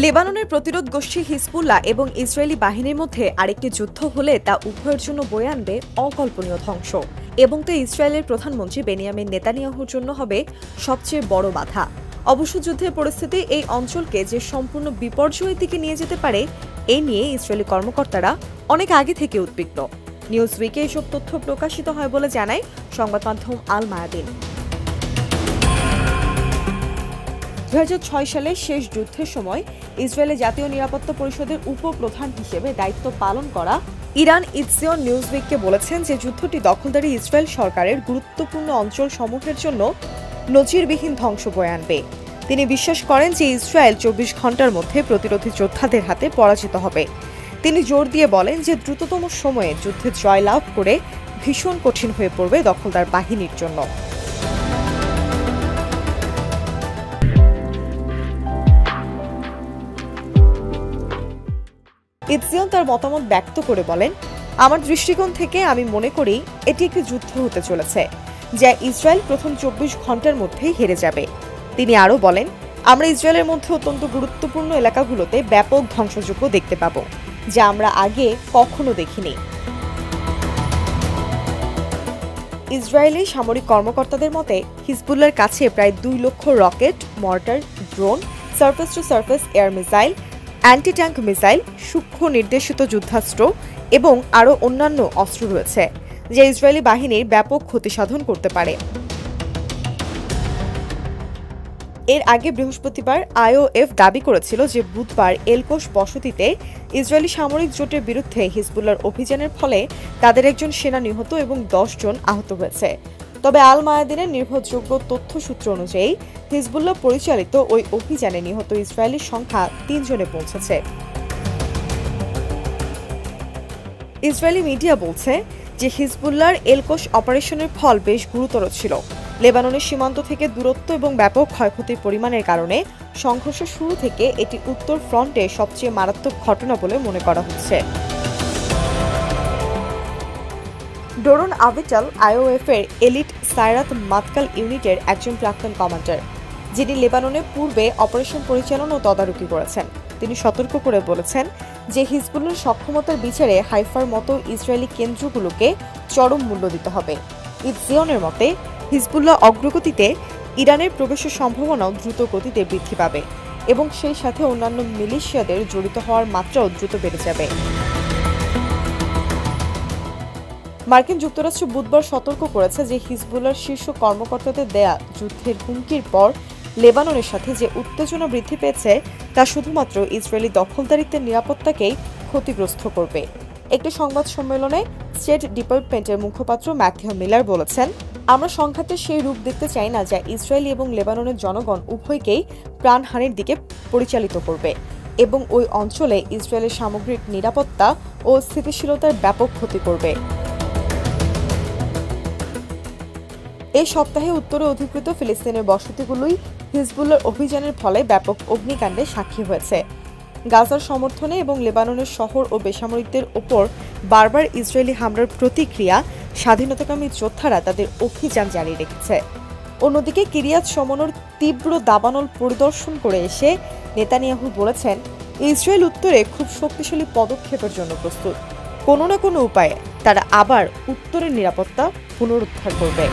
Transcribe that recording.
লেবাননের প্রতিরোধ গোষ্ঠী হিজবুল্লাহ এবং ইসরায়েলি বাহিনীর মধ্যে আরেকটি যুদ্ধ হলে তা উভয়ের জন্য বয়ে আনবে অকল্পনীয় ধ্বংস এবং তা ইসরায়েলের প্রধানমন্ত্রী বেনিয়ামিন নেতানিয়াহুর জন্য হবে সবচেয়ে বড় বাধা। অবশ্য যুদ্ধের পরিস্থিতি এই অঞ্চলকে যে সম্পূর্ণ বিপর্যয়ের দিকে নিয়ে যেতে পারে এই নিয়ে ইসরায়েলি কর্মকর্তারা অনেক আগে থেকে উদ্বিগ্ন। নিউজ উইকে এসব তথ্য প্রকাশিত হয় বলে জানায় সংবাদ মাধ্যম আল মায়াদিন। 2006 সালের শেষ যুদ্ধের সময় ইসরায়েলের জাতীয় নিরাপত্তা পরিষদের উপপ্রধান হিসেবে দায়িত্ব পালন করা ইরান ইৎজিওন নিউজউইককে বলেছেন যে যুদ্ধটি দখলদারি ইসরায়েল সরকারের গুরুত্বপূর্ণ অঞ্চল সমূহের জন্য নজিরবিহীন ধ্বংস বয়ে আনবে। তিনি বিশ্বাস করেন যে ইসরায়েল 24 ঘন্টার মধ্যে প্রতিরোধী যোদ্ধাদের হাতে পরাজিত হবে। তিনি জোর দিয়ে বলেন যে দ্রুততম সময়ে যুদ্ধে জয়লাভ করে ভীষণ কঠিন হয়ে পড়বে দখলদার বাহিনীর জন্য। ইৎজিওন তার মতামত ব্যক্ত করে বলেন, আমার দৃষ্টিকোণ থেকে আমি মনে করি এটি একটি যুদ্ধ হতে চলেছে যা ইসরায়েল প্রথম 24 ঘন্টার মধ্যেই হেরে যাবে। তিনি আরও বলেন, আমরা ইসরায়েলের মধ্যে অত্যন্ত গুরুত্বপূর্ণ এলাকাগুলোতে ব্যাপক ধ্বংসযজ্ঞ দেখতে পাব যা আমরা আগে কখনো দেখিনি। ইসরায়েলি সামরিক কর্মকর্তাদের মতে হিজবুল্লাহর কাছে প্রায় 2 লক্ষ rocket, mortar, drone, surface two surface air missile, anti tank missile, সূক্ষ্ম নির্দেশিত যুদ্ধাস্ত্র এবং আরও অন্যান্য অস্ত্র রয়েছে যা ইসরায়েলি বাহিনীর ব্যাপক ক্ষতি সাধন করতে পারে। এর আগে বৃহস্পতিবার আইওএফ দাবি করেছিল যে বুধবার এলকোশ বসতিতে ইসরায়েলি সামরিক জোটের বিরুদ্ধে হিজবুল্লাহর অভিযানের ফলে তাদের একজন সেনা নিহত এবং 10 জন আহত হয়েছে। তবে আল মায়াদিনের নির্ভরযোগ্য তথ্যসূত্র অনুযায়ী হিজবুল্লাহ পরিচালিত ওই অভিযানে নিহত ইসরায়েলির সংখ্যা 3 জনে পৌঁছেছে। ইসরায়েলি মিডিয়া বলছে যে হিজবুল্লাহর এলকোশ অপারেশনের ফল বেশ গুরুতর ছিল। লেবাননের সীমান্ত থেকে দূরত্ব এবং ব্যাপক ক্ষয়ক্ষতির পরিমাণের কারণে সংঘর্ষ শুরু থেকে এটি উত্তর ফ্রন্টে সবচেয়ে মারাত্মক ঘটনা বলে মনে করা হচ্ছে। ডোরন আভিটাল আইওএফের এলিট সায়রাত মাতকাল ইউনিটের একজন প্রাক্তন কমান্ডার, যিনি লেবাননে পূর্বে অপারেশন পরিচালনা ও তদারকি করেছেন। তিনি সতর্ক করে বলেছেন যে হিজবুল্লাহর সক্ষমতার বিচারে হাইফার মতো ইসরায়েলি কেন্দ্রগুলোকে চরম মূল্য দিতে হবে। ইৎজিওনের মতে হিজবুল্লাহ অগ্রগতিতে ইরানের প্রবেশের সম্ভাবনাও দ্রুত গতিতে বৃদ্ধি পাবে এবং সেই সাথে অন্যান্য মিলিশিয়াদের জড়িত হওয়ার মাত্রাও দ্রুত বেড়ে যাবে। মার্কিন যুক্তরাষ্ট্র বুধবার সতর্ক করেছে যে হিজবুল্লাহর শীর্ষ কর্মকর্তাদের দেয়া যুদ্ধের হুমকির পর লেবাননের সাথে যে উত্তেজনা বৃদ্ধি পেয়েছে তা শুধুমাত্র ইসরায়েলি দখলদারিত্বের নিরাপত্তাকেই ক্ষতিগ্রস্ত করবে। একটি সংবাদ সম্মেলনে স্টেট ডিপার্টমেন্টের মুখপাত্র ম্যাথিউ মিলার বলেছেন, আমরা সংঘাতের সেই রূপ দেখতে চাই না যা ইসরায়েলি এবং লেবাননের জনগণ উভয়কেই প্রাণহানির দিকে পরিচালিত করবে এবং ওই অঞ্চলে ইসরায়েলের সামগ্রিক নিরাপত্তা ও স্থিতিশীলতার ব্যাপক ক্ষতি করবে। এই সপ্তাহে উত্তরে অধিকৃত ফিলিস্তিনের বসতিগুলোই হিজবুল্লাহর অভিযানের ফলে ব্যাপক অগ্নিকাণ্ডে সাক্ষী হয়েছে। গাজার সমর্থনে এবং লেবাননের শহর ও বেসামরিকদের ওপর বারবার ইসরায়েলি হামলার প্রতিক্রিয়া স্বাধীনতাকামী যোদ্ধারা তাদের অভিযান জারি রেখেছে। অন্যদিকে কিরিয়াত শমনোর তীব্র দাবানল পরিদর্শন করে এসে নেতানিয়াহু বলেছেন, ইসরায়েল উত্তরে খুব শক্তিশালী পদক্ষেপের জন্য প্রস্তুত। কোনো না কোনো উপায়ে তারা আবার উত্তরের নিরাপত্তা পুনরুদ্ধার করবে।